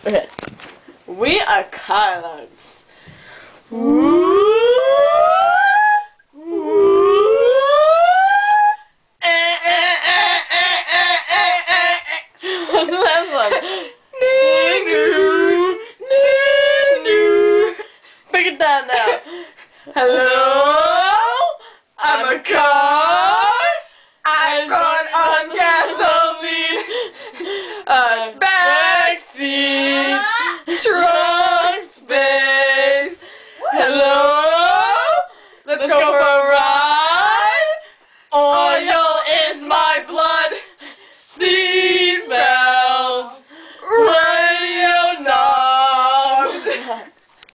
Okay. We are Carlos. What's the last one? Break it down now. Hello, I'm a car. I'm going on gasoline. A backseat, trunk space. Hello, let's go for a